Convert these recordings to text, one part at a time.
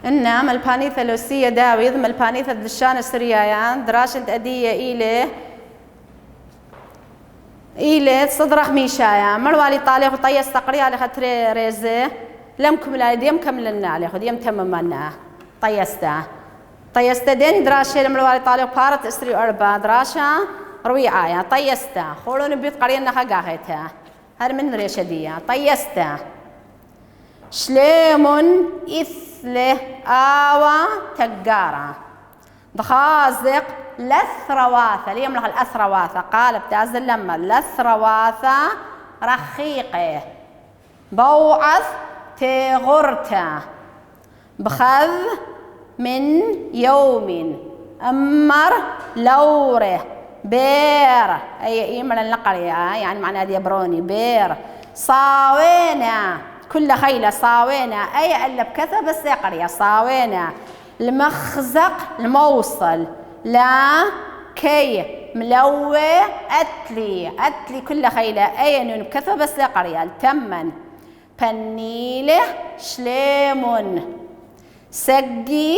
إن ملبانيثا لوسية داويض ملبانيثا دشان السريايان دراشنت أدية إلى صدرخ ميشايا مروالي طالع وطي استقري على خاطر ريزة لم كمل ديم كملنا عليه ديم تممنا طيستا دين دراشة مروالي طالع بارت استري أربعة دراشة رويعة طيستا خلون بيت قرينا خجاهتها هر من ريشدية طيستا شليمون إثله آوى تجارة دخازق لثرواثة اليوم لها الأثرواثة قال بتازل لما لثرواثة رخيقة بوعث تغرته بخذ من يوم أمر لوره بير أي من القرية يعني معناها دي بروني بير صاوينا كل خيلة صاوينا أي ألا بكثة بس يا قرية صاوينا المخزق الموصل لا كي ملوى أتلي كل خيلة أي نون بكثة بس يا قرية تمن بنيله شليمون سقي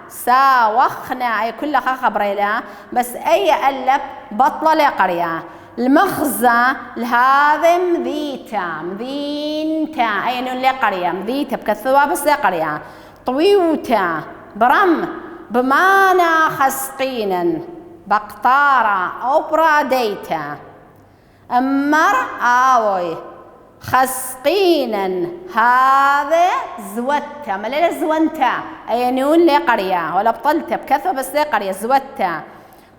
ساوخنا أي كل خبريلا بس أي ألب بطلة لقرية المخزى لهذا مذينتا أي نون لقرية مذيتا بكثوا بس لقرية طويوتا برم بمانا خسقينا بقطارة أو براديتا أمر آوي خسقينا هذا زوتا مليلة زونتا أي نون لقرية ولا بطلتا بكثوا بس لقرية زوتا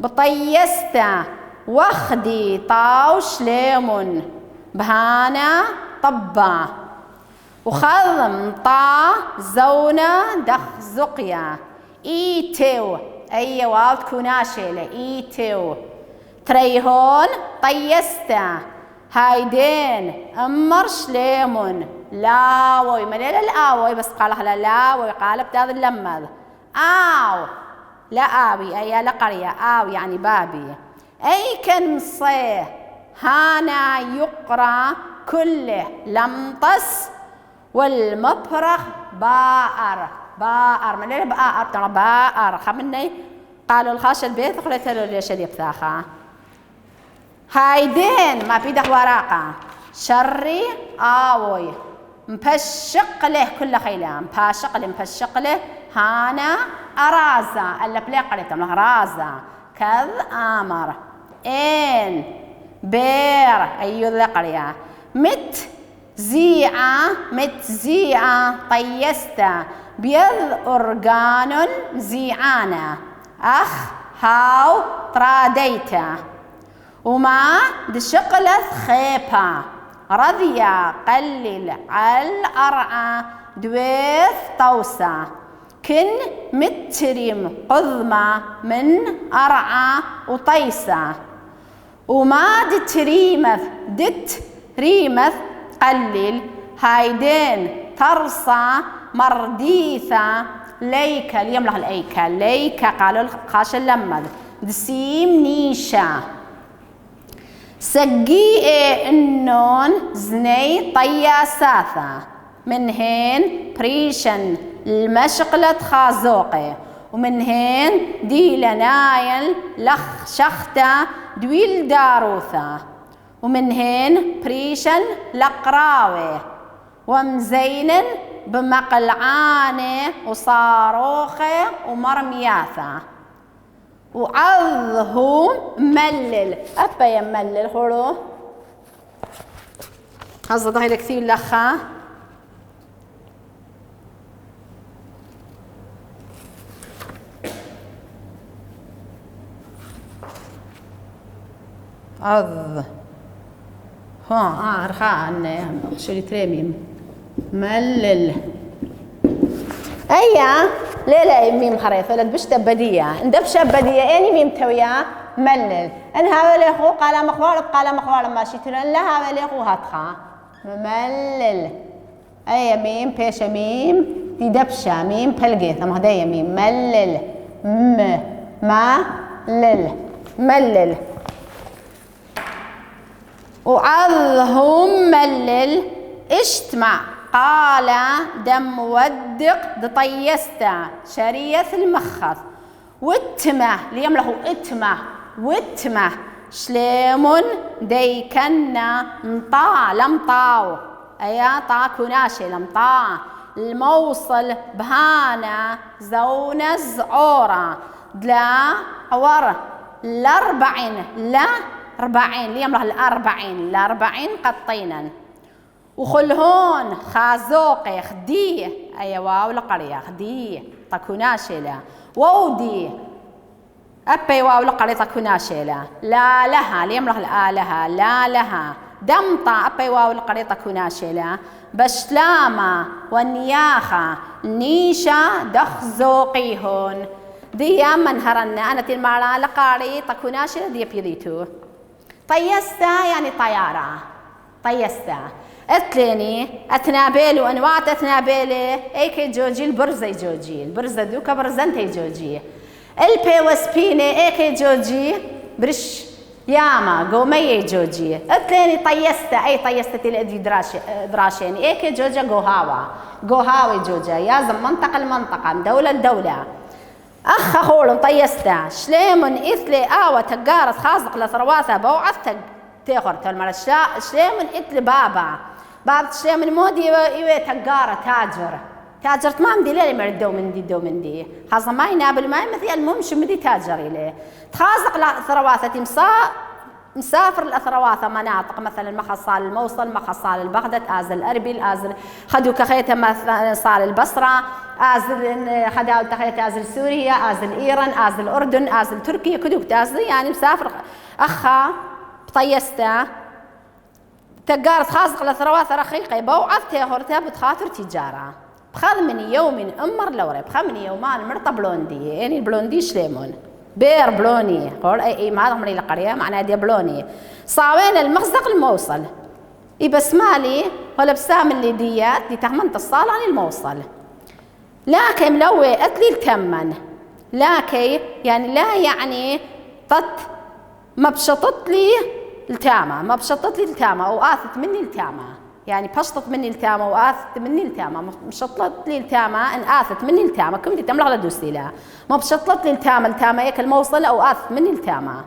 بطيستا وخدي طاوش ليمون بهانا طبا وخضم طا زونا دخ زقيا إيتو أي واو كوناشيلة إيتو تريهون طيستا هايدين أمر شليمون لاوي مليلة الآوي بس قالها لاوي قال بتاذ اللمذ آو لا آوي أي لا قرية آو يعني بابي أي كان صيه هانا يقرأ كله لمطس والمفرخ بائر مليلة بائر ترى بائر خمني قالوا الخاش البيت خليته ليش اللي بثاخه هايدين ما بيدك وراقة شري آوي مبشق له كل خيلة مبشق له هانا أرازة ألا بلي قريتم له رازة كذ آمر إن بير أيو ذا قرية متزيعة طيستا بيض أرغان زيعانا أخ هاو تراديتا وما دشقلث خيبا رضيا قلل على الأرعى دويث طوسا كن متريم قضمة من أرعى وطيسة وما دت ريمث قلل هايدين ترصى مرديثة ليكا اليوم له الأيكا ليكا قالوا الخاش اللمذ دسيم نيشا سقي النون زني طياساثة من هين بريشن المشقلة خازوقي ومن هين دي لنايل لخ شختا دويل داروثة ومن هين بريشن لقراوي ومزينن بمقلعاني وصاروخي ومرمياثة وعظه ملل أبا يملل خلو هذا ظهر كثير لخا عظ ها رخان شري تريميم ملل أيا لا ميم خريف ولا دبشت بدية ندبش بدية أني ميم تويا ملل أن هذا اللي هو قال مخوار ماشي ترى لا هذا اللي هو هاتخا ملل أي ميم بيش ميم دي دبشة ميم بلقي ثم هدايا ميم ملل ما ملل وعظهم ملل اجتمع قال دم ودق دطيستا شريث المخث واتمه ليمله اتمه واتمه شليمون ديكنا مطا لمطاو ايا طا كناشي لمطا الموصل بهانا زونز عورا دلا عور الأربعين لا أربعين ليمره الأربعين قطينا وخلهون خازوقي خديه أي واو لقرية خديه طكوناشيلا وودي أبي واو لقرية طكوناشيلا لا لها ليمره الآلها لا لها دمطة أبي واو لقرية طكوناشيلا بشلامة والنياخة نيشة دخزوقيهون دي منهرنا أنا تلمارا لقاري طكوناشيلا دي بيريتو طيستا يعني طيارة طيستا اتليني اتنابيل وانوات اتنابيلي ايكي جوجي البرزة جوجي البرزة دوكا برزنتي جوجي البي وسبيني ايكي جوجي برش ياما قومي جوجي اتليني طيستا اي طيستا تلقدي دراشيني ايكي جوجا قوهاوي جوجا يازم منطقة المنطقة من دولة لدولة أخ أخول طيستا شليمن إثلي آوة تقارت خازق لثرواثة بوعث تيخر تلمر شليمن إثلي بابا شليمن مودي إيوه تقارة تاجر تمام دي ليلي مردو من دي خاصة ما ينابل ما يمثي المهم شو مدي تاجر إليه تخازق لثرواثة مسافر الأثرواثة مناطق مثلا المخصال الموصل مخصال البغداد آزل أربيل آزل خدوا كخيتة مثلا صال البصرة آزل خدوا تخيتة آزل سوريا آزل إيران آزل الأردن آزل تركيا كدوك تازل يعني مسافر أخا بطيسته تقارت خازق الأثرواثة رقيقة بوعث تيهورتها بتخاطر تجارة بخذ من يوم أمر لوري بخذ من يومان مرطة بلوندي يعني البلوندي شليمون بير بلوني قول اي ما عمري القريه معناها دي بلوني صاوين المخزق الموصل يبس مالي ولا بسام اللي ديات دي تهمنت الصال عن الموصل لكن ملوي اتلي الكمن لكن يعني لا يعني ما بشطت لي التامه او اثت مني التامه يعني بشطت مني التامه واثت مني التامه مشطلت لي التامه ان اثت مني التامه كم دي تملغ لدوسي لها ما بشطلت لي التامه ياك الموصل او اثت مني التامه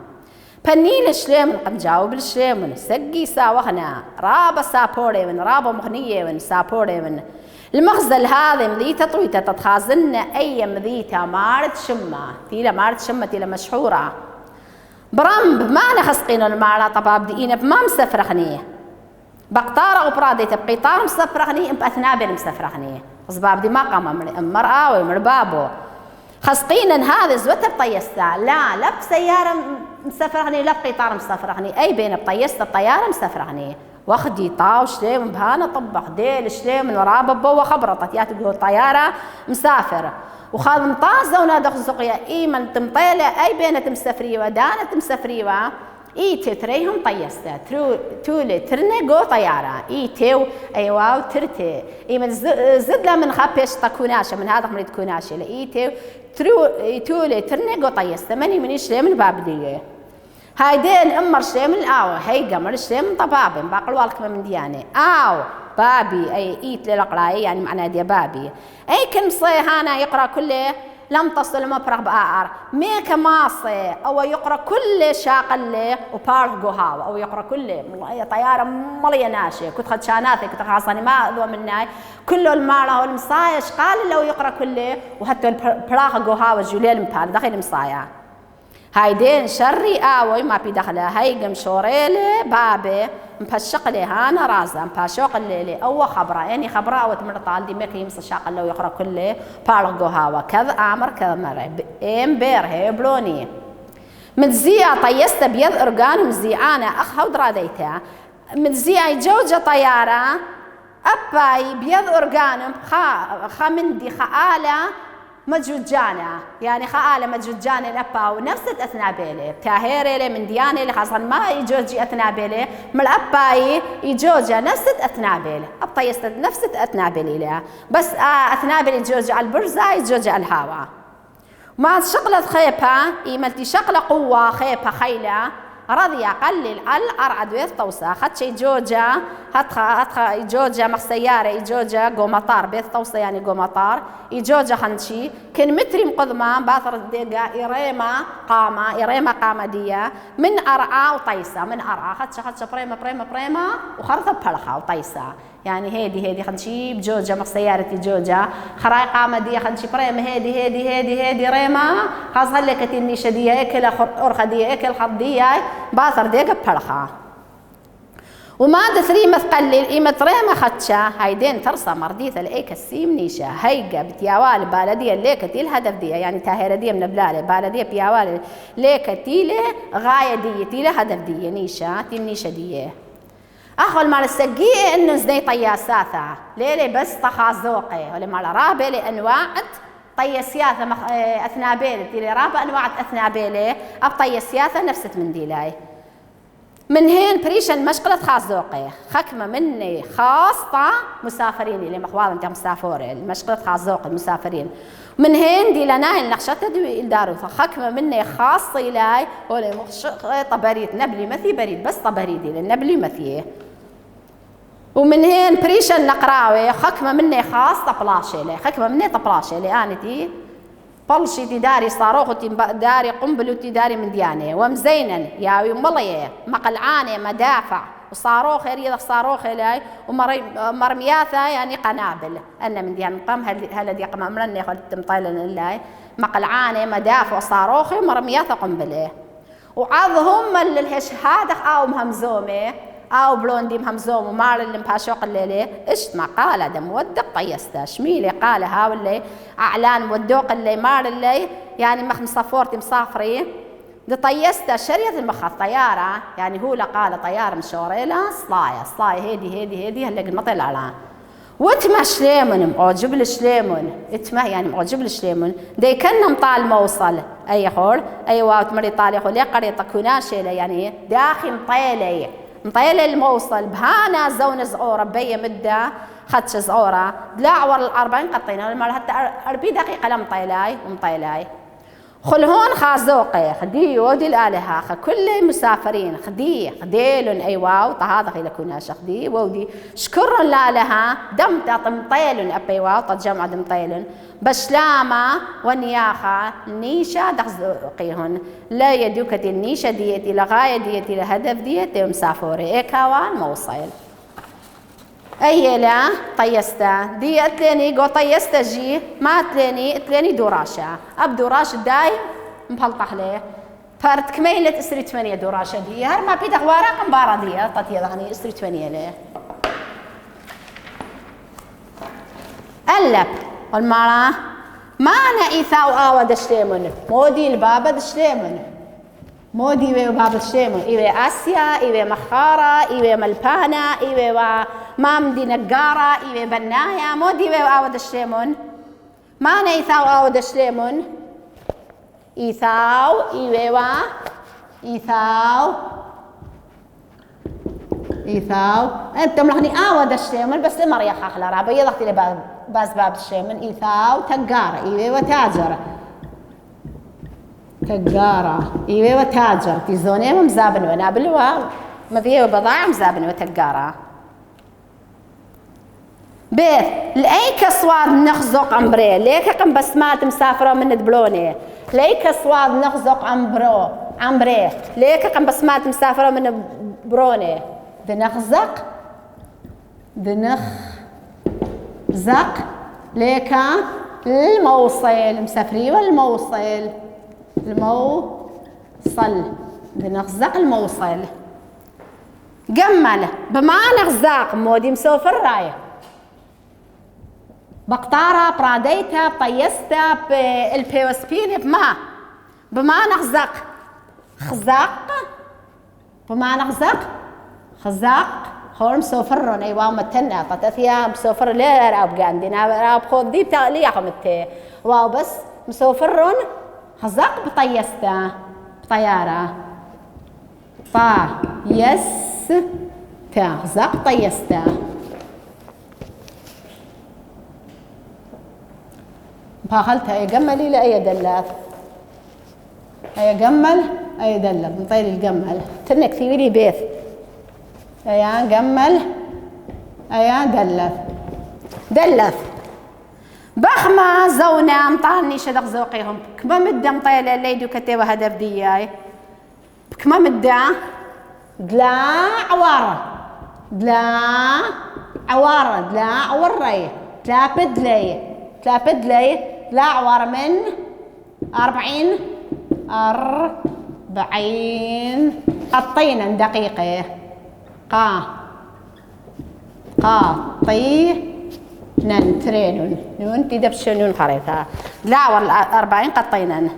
بني الشليمن قد جاوب الشليمن سقي ساوخنا رابا سابوري من رابا مغنيه من سابوري من المغزل هذا مذيته طويته تتخازن اي مذيته مارت شمه تيلا مارت شمه تيلا مشحوره برمب ما نخسقين المعلا طباب دقينا بما مسفرخنيه بقطارة وبرادي تبقي طار مسفرخني بأثنابل مسفرخني صباب دي ما قام مرأة ومر بابو خسقينا هذا زوتر طيستا لا بسيارة مسفرخني لا بقطار مسفرخني أي بين بطيستا الطيارة مسفرخني واخدي طاو شليم بهانا طبخ ديل شليم من وراه بابو خبرت يا تقول طيارة مسافر وخاذ مطازة ونادخ زقيا من تمطيلة أي بينة مسافرية ودانة مسافرية تريهم طيستا تولي ترنقو طيارة تيو أيواو ترتي من زدلا من خابيش تكوناشة من هذا مريد كوناشة تيو تولي ترنقو طيستا مني شليم البابدية هايدين أمر شليم الآوة هاي قمر شليم طبابين باقل والك من دياني بابي أي للقراء يعني معناه دي بابي أي كم صيهانا يقرأ كله لم تصل مفرغ بآر ميك ماصي أو يقرأ كل شاقل وبارف جوهاو أو يقرأ كل طيارة مليا ناشي كنت خد شاناتي كنت خاصني ما ذو مناي كله المارة والمصايش قال لو يقرأ كله وحتى البراغ جوهاو جوليل مبار داخل مصايا هايدين شري آوي ما في دخلها هاي قمشوريلي بابي مبشقلي هانا رازا مباشوق الليلي أو خبرة يعني خبرة أو تمر طال دي ميكي يمس الشاق اللي يقرأ كله بالغو هوا كذا آمر كذا مرة بير هي بلوني متزيع طيست بيض أرقان مزيعانة أخ ودرا ديتا متزيع جوجة طيارة أباي بيض أرقان خمندي خآلة مجوجانة يعني خآلة مجوجانة الأبا ونفس الأثنابيلة تاهيري من ديانة اللي خاصة ما يجوجي أثنابيلة من الأبا يجوجا نفس الأثنابيلة أبا يستد نفس الأثنابيلة بس أثنابيلة يجوجي على البرزة يجوجي على الهواء ما شغلة خيبة إيمالتي شغلة قوة خيبة خيلة رضيا قلل أرعد ويثطوسا خد شي جوجا هتخا جوجا مخ سيارة جوجا جو مطار بيثطوسا يعني جو مطار جوجا خنشي كن متري مقدمة باثر ديقا إريما قامة ديا من أرعى وطيسة من أرعى خدشا بريمة وخرطة بحلخة وطيسة يعني هيدي خنشي بجوجا مخ سيارتي جوجا خراي قامة ديا خنشي بريمة هيدي ريما خاص هلكتي النيشة ديا اكل أرخة ديا اكل خط ديا باثر ديقا بحلخة وما دثري مثقلل إيمة ريما خدشا هيدين ترسى مرديثة لأيك السيم نيشة هيقا بتياوال بالدية ليكتي الهدف دية يعني تاهيرة دية من بلالة بالدية بياوال ليكتي له غاية دية تي له هدف دية نيشة تي النيشة دية أخل مال السقية إنه زني طياساثة ليلي بس تخازوقي ولا مال رابي لأنواع طياسياثة أثنابيلة تي لي رابي أنواع أثنابيلة أبطياسياثة نفست من ديلاي من هين بريشن مشقلة خازوقي خكمة مني خاصة مسافرين اللي مخوال انت مسافوري المشقلة خازوقي المسافرين من هين دي لناي النقشة دي الدارو فخكمة مني خاصة إلي ولا طبريد نبلي مثي بريد بس طبريدي للنبلي مثيه ومن هين بريشن نقراوي خكمة مني خاصة طبلاشي لي خكمة مني طبلاشي لي أنا تي بلشي تداري صاروخ تداري قنبل تداري من ديانه ومزينا ياوي مليه مقلعانه مدافع وصاروخ يريد صاروخ لاي ومرمياثه يعني قنابل انا من ديان قم هل دي قم امرني خلت مطيلن لاي مقلعانه مدافع وصاروخ ومرمياثه قنبله وعظهم الهش هذا او مهمزومه او بلوندي مهمزوم ومال اللي مباشوق الليله ايش ما قال دم ودق طيسته شميلي قال هاولي اعلان ودوق اللي مال اللي يعني مخ مصفورتي مسافري دي طيسته شريت المخ الطياره يعني هو قال طياره مشوريله صلايه هيدي هلا قد ما طلع لها وتما شليمون معجب الشليمون اتما يعني معجب الشليمون دي كنا مطال موصل اي خور اي واو تمري طالي خو لي قريطه كوناشيله يعني داخل مطيلة الموصل بهانا زون زعورة بيا مدة خدش زعورة دلاعور الأربعين قطينا المال حتى 40 دقيقة لمطيلاي خل هون خازوقي خدي ودي الآلهة كل مسافرين خديلن أي واو هذا خي لكوناش خدي ودي شكر الآلهة دم تمطيلن أبي واو تجمع دمطيلن بشلامة ونياخة نيشة دخزوقيهن لا يدوكتي النيشة ديتي لغاية ديتي لهدف ديتي مسافوري إيكاوان موصل أي لا طيستا دي أتليني قو طيستا جي ما أتليني دوراشة أب دوراش داي مبلطح ليه فارت كميلة إسري 8 دوراشة دي هر ما بيدغ واراق مبارا دي طاتي يعني إسري 8 ليه ألب والمرأة ما أنا إيثاو آوة دشليمون مودي البابا دشليمون مودي إيوه بابا دشليمون إيوه آسيا إيوه مخارة إيوه ملبانة إيوه مامدي نقارة إيوه بنايا مودي إيوه آوة دشليمون ما أنا إيثاو آوة دشليمون إيثاو أنتم لحني آوة دشليمون بس مريا خاخلة رابا يضغطي لي باب الشيمن إيثاو تجارة إيوه وتاجر تجارة إيوه وتاجر تيزوني مزابن ونابل ما فيه بضاعة مزابن وتجارة بيت لأيك صواد نخزق عمبري ليك قم بسمات مسافرة من دبلوني ليك صواد نخزق عمبري ليك قم بسمات مسافرة من بروني دنخزق ليكا الموصل مسافري والموصل بنخزق الموصل جمل بما نخزق مودي مسافر راي بقطارة براديتا طيستا بالبيوسبين بما نخزق خزق خور مسافرون أيوة متنا طتثيا مسافر لا راب قاندنا راب خود دي بتاعلي خمتة واو بس مسافرون خزق بطيستا بطيارة خزق طيستا باخلتها أي جملي لأي دلات أي جمل أي دلة بنطيل الجمل ترنك ثيولي بيث أيا قمل أيا دلف بخما زونا مطارني شدق زوقيهم كما مدة مطيلة الليدو كتيبة هدف دياي كما مدة دلا عوارة دلا عوري دلا بدلي دلا عوارة من 40 قطينا دقيقة قاطينا ترينون نون تدبشنون خريطة دلا عوار 40 قطينا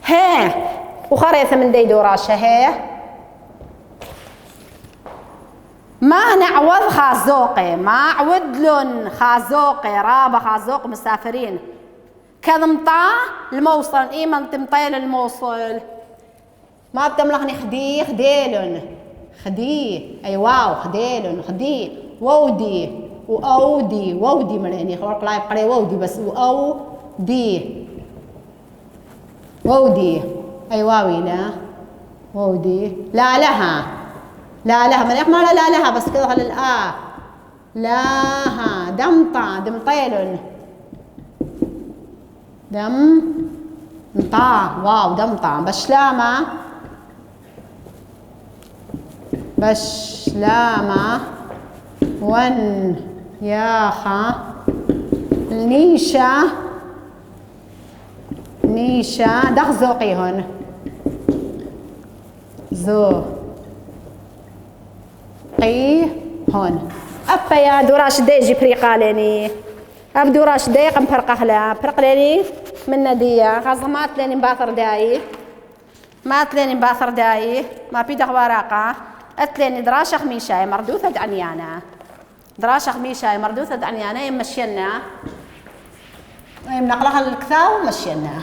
هي وخريطة من ديدو راشة هي ما نعوض خازوقي ما عودلن خازوقي رابا خازوق مسافرين كذمطا الموصل إيمن تمطيل الموصل ما بتملخني خدي أي واو خدي وودي مريني خورق لا يبقى وودي بس وودي أي واوي لا وودي لا لها من يحمل لا لها بس كذا خلي لاها دمطيل واو دمطا بشلامة ون ياخا نيشة دخ زوقيهن هون أبا يا دوراش دي جبري قالني أب دوراش دي قم فرق لني من ندية خاصة ما تلاني باثر داي ما بيدغ ورقة أتلاني دراشة خميشاي مردوثة عنيانا يمشينا يمنقلها الكثاو ومشينا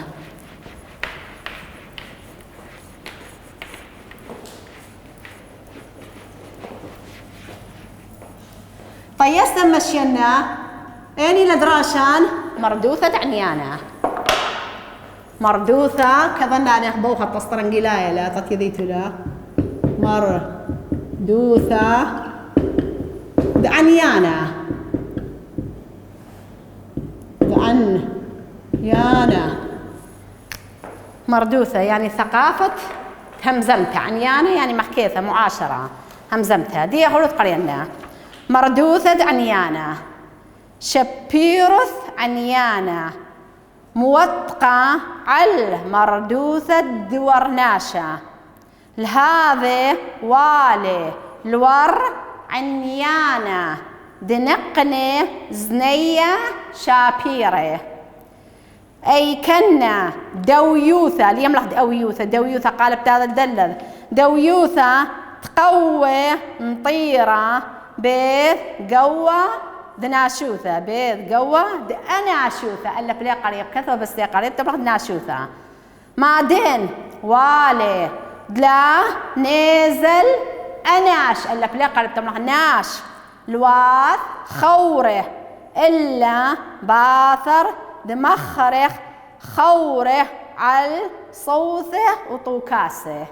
طيسنا مشينا يعني لدراشان مردوثة عنيانا كظن أنا أخبوخة تسطرنجلايا لا تكذيت لا مردوثة عنيانا مردوثة يعني ثقافة همزمتها عنيانا يعني محكيثة معاشرة همزمتها دي غلط قرينا مردوثة عنيانا شبيرث عنيانا موثقة على مردوثة دورناشة لهذا والي الور عنيانا دنقني زنية شابيرة أي كنا دويوثة اليوم لحد دويوثة قالب هذا الدلذ دويوثة تقوي مطيرة بيث قوة دناشوثة بيث قوة دأناشوثة ألا بلا قريب كثر بس قريب تبغى دناشوثة ما دين والي دلا نزل أناش ألا بلا قريب تبغى ناش الواث خوره إلا باثر دمخرخ خوره على صوثه وطوكاسه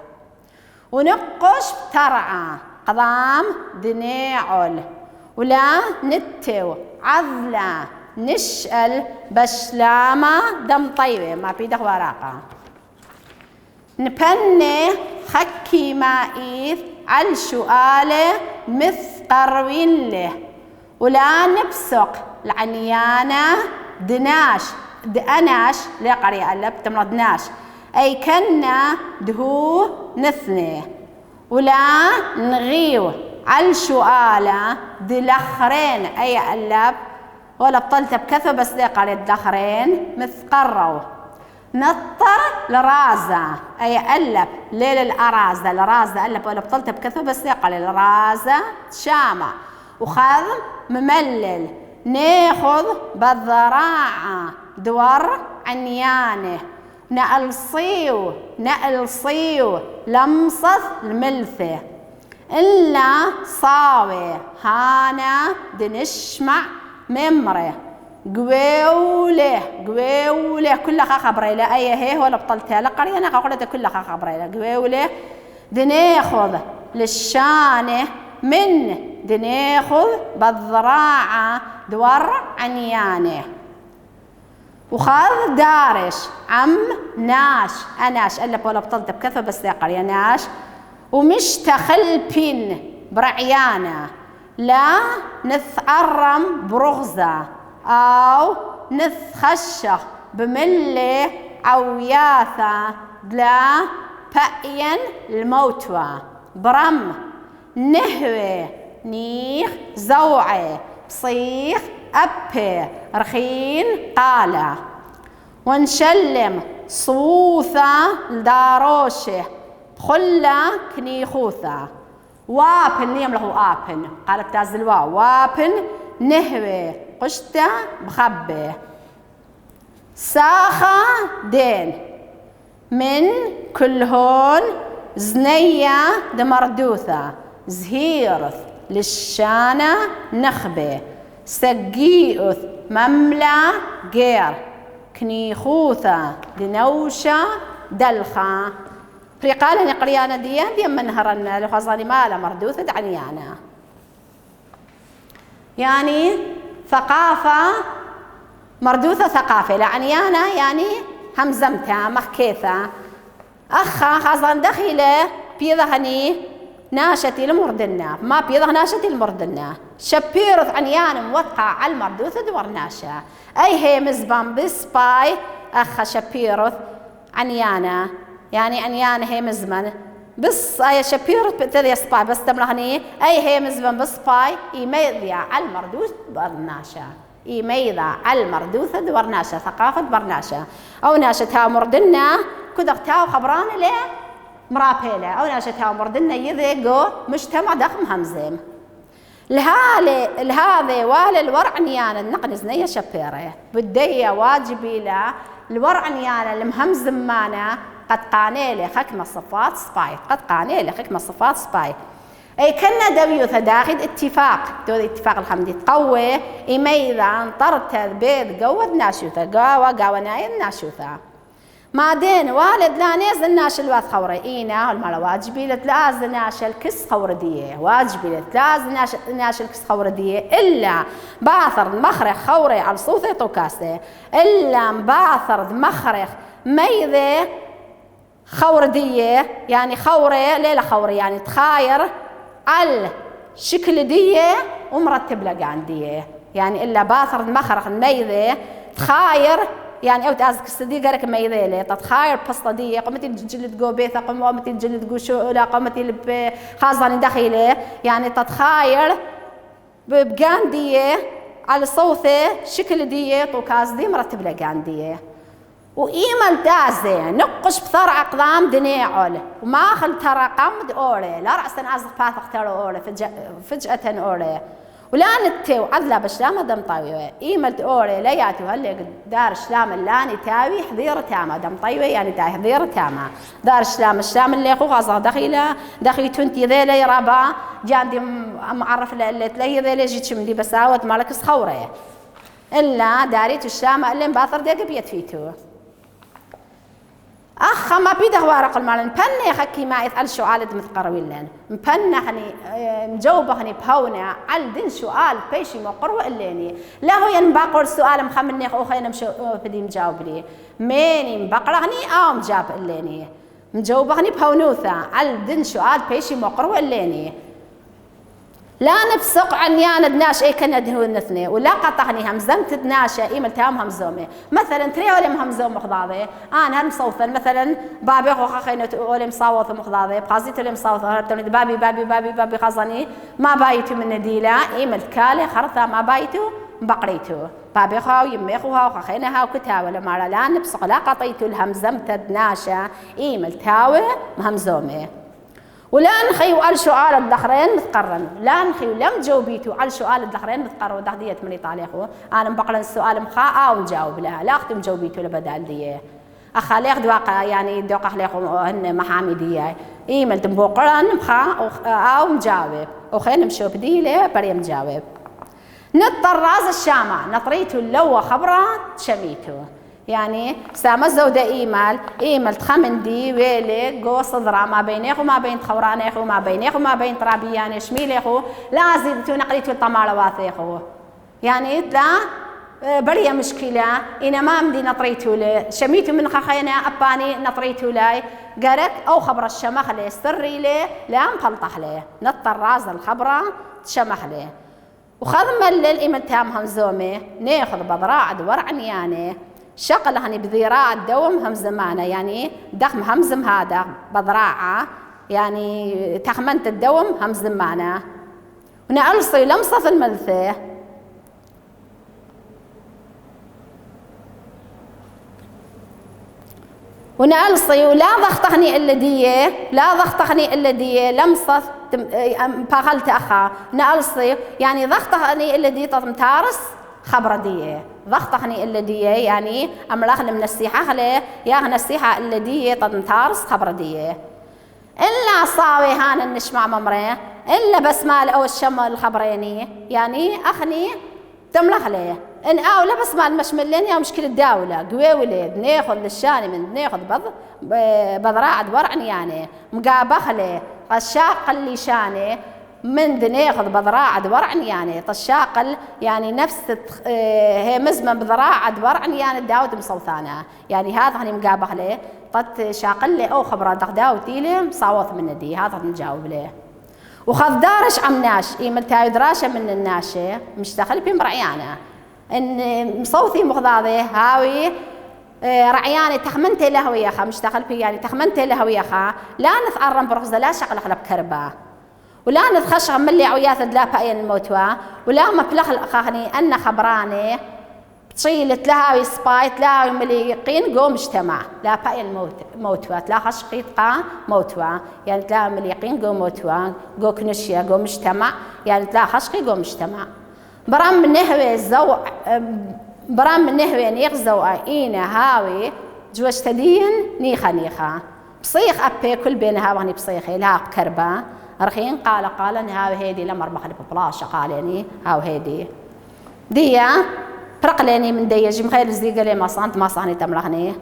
ونقش بترعى قضام دنيعل ولا نتو عذلة نشأل بشلامة دم طيبة ما بيدخ ورقة نبني خكي مائيث على سؤاله مثقروين له ولا نبسق العنيانة دأناش لا قرية ألا بتمرضناش أي كنا دهو نثني ولا نغيو على سؤاله دلخرين أي ألب ولا بطلت بكثو بس لا قرية دلخرين مثقروا نطر لرازة أي ألب ليل الأرازة لرازة ألب ولا بطلت بكثو بس لا قرية لرازة شامة وخذ مملل ناخذ بالذراعة دور عنيانه نألصيو لمصث الملثة إلا صاوي هانا دنشمع ممره قويوله كلها خبري لا أي هي ولا بطلتها لا قرينا قولتها كلها خبري لا قويوله دناخذ للشانه من دناخذ بالذراعة دور عنيانه وخذ دارش عم ناش أناش ألف ولا بطلت بكثرة بس قرية ناش ومش تخلبين برعيانة لا نتعرم برغزة أو نتخشخ بملة عوياثة لا بأين الموتوى برم نهوي نيخ زوعي بصيخ أبي رخين قالة ونشلم صوثة لداروشه بخلة كنيخوثة وابن نيم له آبن قالت تازلوا وابن نهوي قشتة بخبه ساخة دين من كل هون زنية دمردوثة زهيرث للشانة نخبة سقيئث مملة غير كنيخوثة دنوشة دلخة رقالة قريانة دي من هرنا لخزاني مالا مردوثة دعنيانا يعني ثقافة مردوثة ثقافة لعنيانا يعني همزمتها مخكيثة أخا خزان دخيلة بيضغني ناشتي المردنة ما بيضغ ناشتي المردنة شبيرث عنيان موثقة على المردوثة دور ناشا أي هي مزبان بسباي أخا شبيرث عنيانا يعني عنيان هي مزمن بس أي شبيرث بتدي سباي بس تملهني أي هي مزبان بسباي يميذيا على المردوث دور ناشا يميذا على المردوثة دور ناشا ثقافة دور ناشا أو ناشتها مردنة كدغتها خبران ليه مرابيلة أو ناشتها مردنا يذيقو مجتمع ضخم همزم لهذا والورع نيانا النقنز نية شبيرة بدية واجبي لا الورع نيانا المهمز مانا قد قانيلي حكمة صفات سباي قد قانيلي حكمة صفات سباي أي كنا دويوثا داخل اتفاق دو اتفاق الحمدي تقوي إميذا انطرت بيض قوة ناشوثا قاوة نايد ناشوثا ما دين والد لا نازل ناش الواد خوري إينا والمالا واجبي لتلازل ناش الكس خوردية واجبي لتلازل ناش الكس خوردية إلا باثر مخرخ خوري على صوثي طوكاسي إلا باثر مخرخ ميذي خوردية يعني خوري ليلة خوري يعني تخاير على شكل دية ومرتب لقاندية يعني إلا باثر مخرخ ميذي تخاير يعني أو تأزك الصديقة لك ما يذيلي تتخاير بسطة قمتي الجلد جو بيثا قمتي الجلد جو شؤلاء قمتي خازن داخلي يعني تتخاير بقاندية على صوثة شكل دية طوكاز دي مرتب لقاندية وإيمال دازي نقش بثرع أقدام دنيعول وما أخل ترى قمد أولي لا رأسا أزق باثق ترى أولي فجأة أولي ولا نتو عدلا بشلامة دم طيوة إيمال أولي لا ياتو هلي دار شلام اللاني تاوي حذير تامة دم طيوة يعني تاوي حذير تامة دار شلام الشلام اللي يخو غازة دخيلة تنتي ذيلي رابا جاندي معرف اللي تلاقي ذيلي جيت شمدي بساوت مالك سخورة إلا داريتو الشلام اللي مباثر ديك بيتفيتو أخ ما بيده وارق المال مبنى خكي ما يسأل سؤال مثقروين لنا مبنى خني مجاوبه خني بهونا على دين سؤال بيشي مقروء الليني لا هو ينبقر السؤال مخمني أو خينا مش بدي مجاوب لي ماني مبقر خني أو مجاب الليني مجاوبه خني بهونوثا على دين سؤال بيشي مقروء الليني لا نفسق عنيان الناش أي كنا دهو النثني ولا قطعني همزمت الناشة إيمل تام همزومي مثلا تري ولم همزوم مخضاضي أنا هم صوتا مثلا بابي خو خينة ولم صوت مخضاضي بقازيت ولم صوت بابي خزني ما بايتو من نديلا إيمل كالي خرطة ما بايتو بقريتو بابي خو يمي خوها وخينها وكتاوة لما لا نفسق لا قطيتو الهمزمت الناشة إيمل تاوي همزومي ولا نخيو على سؤال الدخرين نتقرن لا نخيو لم جاوبيتو على سؤال الدخرين نتقرن ودخدية من إيطاليا خو أنا بقرن السؤال مخاء أو نجاوب لا لا أختم جاوبيتو لبدال ديه أخاليخ دواقع يعني دوقع ليخو هن محامي ديه إيمل تنبقرن مخاء أو مجاوب وخين مشوب دي ليه بريم جاوب نطراز الشامع نطريتو اللو خبرة شميتو يعني سامزو دا إيمال تخمندي ويلي جو صدرا ما بينيخو ما بين تخورانيخو ما بينيخو ما بين ترابياني شميليخو لا زيدتو نقريتو الطمالواتيخو يعني لا بريا مشكلة إنا ما مدي نطريتو لي شميتو من خخينا أباني نطريتو لاي قالك أو خبر الشمخ لي سري لي لا مقلطح لي نطراز الخبرة تشمخ لي وخذ ملل إيمال تام همزومي ناخذ بضراعد ورعنياني شقل هني بذراع الدوم همز معنا يعني دخم همزم هذا بضراعة يعني تخمنت الدوم همز معنا ونألصي لمصة الملثة ونألصي ولا ضغطني إلا دية لا ضغطني إلا دية لمصة باغلت أخا نألصي يعني ضغطني إلا دي تمتارس خبر دية ضغطني إلا دية يعني أملاخ من السيحة خلي ياغن السيحة إلا دية تمتارس خبر دية إلا صاوي هان النشمع ممري إلا بسمال أو الشم الخبريني يعني أخني تملخ ليه إن أولا بسمال مشملين يا مشكلة داولة قوي وليد ناخذ للشاني من ناخذ بضراعة ورعن يعني مقابخ ليه غشاق اللي شاني من ناخذ بضراعة ورعن يعني طشاقل يعني نفس هي مزمة بضراعة ورعن يعني داود مصوثانة يعني هذا هني مقابخ ليه طت شاقل لي أو خبرة داود تيلي مصوث من دي هذا نجاوب ليه وخذ دارش عمناش إيمل تاي دراشة من الناشة مش داخل بهم رعيانة إن مصوثي مخضاضي هاوي رعياني تخمنتي له يا خا مش داخل بي يعني تخمنتي له يا خا لا نتعرم برخزة لا شغل خلب كربا ولا نتخش ملي عويات لا بأين الموتوا ولا مبلغ الأخاني أن خبراني بتشيلت لها ويسبايت لها ومليقين جو مجتمع لا بأين موتوا لا خش قيتقا موتوا يعني تلا مليقين جو موتوا جو كنشيا جو مجتمع يعني تلا خشقي جو مجتمع برام من نهوي الزو برام من نهوي نيغزو إينا هاوي جوش تدين نيخا بصيخ أبي كل بين هاواني بصيخي لا بكربا رخين قال هاو هيدي لما ربخ لي ببلاشة قاليني هاو هيدي ديا فرق ليني من ديا جم خير زي قالي ما صانت ما صاني تملخني